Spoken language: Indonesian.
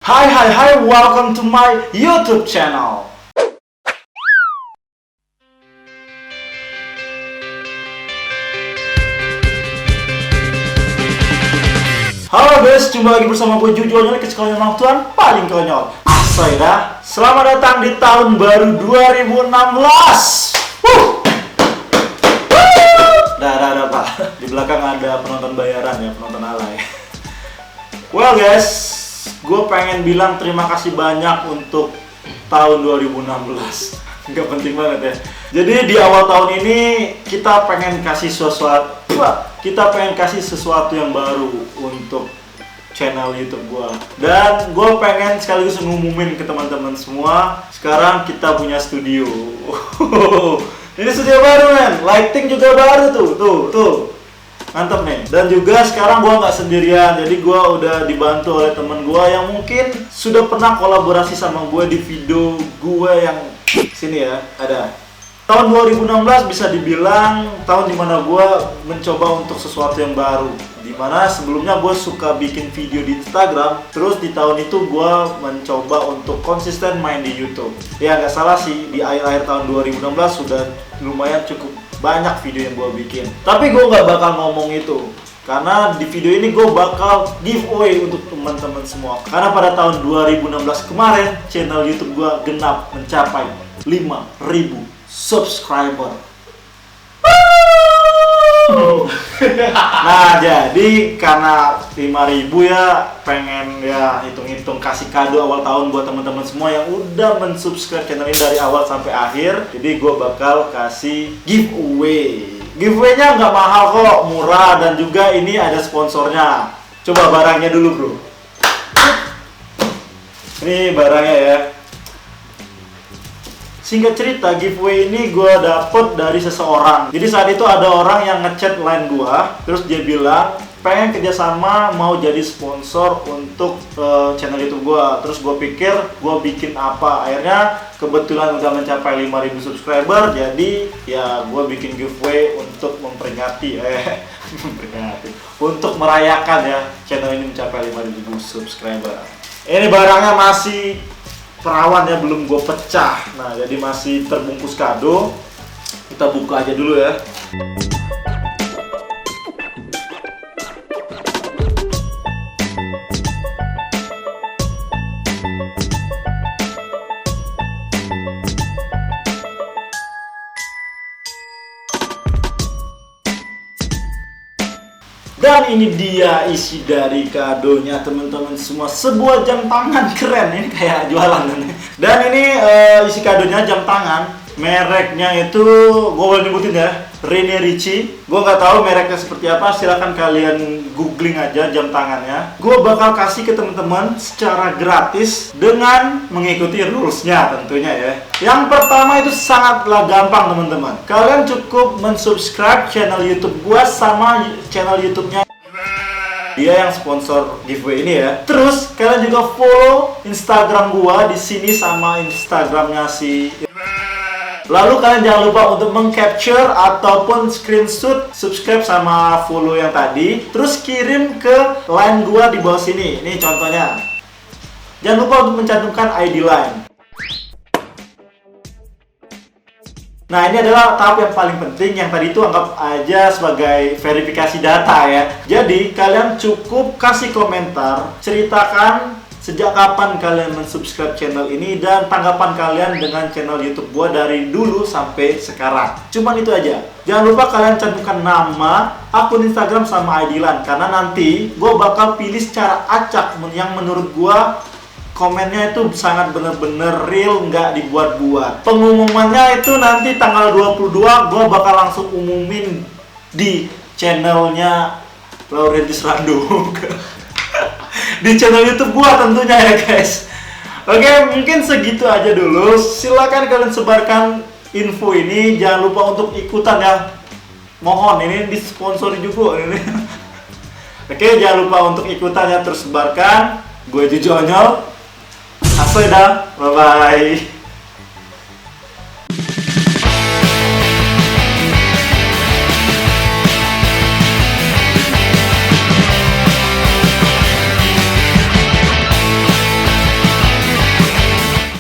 Hai, welcome to my YouTube channel. Halo guys, jumpa lagi bersama gue Juju Onyol, kesekalian orang Tuhan paling konyol. Asal dah. Selamat datang di tahun baru 2016. Dah, Pak. Di belakang ada penonton bayaran ya, penonton alay. Well guys, gue pengen bilang terima kasih banyak untuk tahun 2016. Nggak penting banget ya. Jadi di awal tahun ini kita pengen kasih sesuatu yang baru untuk channel YouTube gua. Dan gue pengen sekaligus ngumumin ke teman-teman semua, sekarang kita punya studio. Ini studio baru men, lighting juga baru tuh. Mantap nih. Dan juga sekarang gua nggak sendirian, jadi gua udah dibantu oleh temen gua yang mungkin sudah pernah kolaborasi sama gue di video gue yang sini ya, ada. Tahun 2016 bisa dibilang tahun dimana gue mencoba untuk sesuatu yang baru. Dimana sebelumnya gue suka bikin video di Instagram, terus di tahun itu gue mencoba untuk konsisten main di YouTube. Ya nggak salah sih, di akhir-akhir tahun 2016 sudah lumayan cukup banyak video yang gue bikin. Tapi gue nggak bakal ngomong itu, karena di video ini gue bakal giveaway untuk teman-teman semua. Karena pada tahun 2016 kemarin, channel YouTube gue genap mencapai 5.000 subscriber. Nah, jadi karena 5.000 ya, pengen ya hitung-hitung kasih kado awal tahun buat teman-teman semua yang udah mensubscribe channel ini dari awal sampai akhir. Jadi gue bakal kasih giveaway. Giveaway-nya nggak mahal kok, murah, dan juga ini ada sponsornya. Coba barangnya dulu bro. Ini barangnya ya. Singkat cerita, giveaway ini gue dapet dari seseorang. Jadi saat itu ada orang yang ngechat line gue, terus dia bilang pengen kerjasama mau jadi sponsor untuk channel YouTube gue. Terus gue pikir gue bikin apa, akhirnya kebetulan udah mencapai 5.000 subscriber. Jadi ya gue bikin giveaway untuk memperingati untuk merayakan ya channel ini mencapai 5.000 subscriber. Ini barangnya masih perawan ya, belum gue pecah. Nah, jadi masih terbungkus kado. Kita buka aja dulu ya. Dan ini dia isi dari kadonya teman-teman semua, sebuah jam tangan keren, ini kayak jualan. Dan ini isi kadonya jam tangan, mereknya itu gue boleh nyebutin ya, Rene Ritchie. Gue nggak tahu mereknya seperti apa, silahkan kalian googling aja jam tangannya. Gue bakal kasih ke teman-teman secara gratis dengan mengikuti rulesnya tentunya ya. Yang pertama itu sangatlah gampang teman-teman. Kalian cukup mensubscribe channel YouTube gue sama channel YouTube-nya dia yang sponsor giveaway ini ya. Terus kalian juga follow Instagram gua di sini sama Instagramnya si. Lalu kalian jangan lupa untuk mengcapture ataupun screenshot subscribe sama follow yang tadi, terus kirim ke line gua di bawah sini. Ini contohnya. Jangan lupa untuk mencantumkan ID line. Nah, ini adalah tahap yang paling penting, yang tadi itu anggap aja sebagai verifikasi data ya. Jadi, kalian cukup kasih komentar, ceritakan sejak kapan kalian mensubscribe channel ini dan tanggapan kalian dengan channel YouTube gua dari dulu sampai sekarang. Cuman itu aja. Jangan lupa kalian cantumkan nama, akun Instagram sama ID line, karena nanti gua bakal pilih secara acak yang menurut gua komennya itu sangat bener-bener real, nggak dibuat-buat. Pengumumannya itu nanti tanggal 22 gue bakal langsung umumin di channelnya Laurentis Rando. Di channel YouTube gue tentunya ya guys. Oke, mungkin segitu aja dulu. Silakan kalian sebarkan info ini. Jangan lupa untuk ikutan ya. Mohon, ini disponsori juga ini. Oke, jangan lupa untuk ikutan ya, terus sebarkan. Gue Juju Onyol. Asoy dah, bye bye.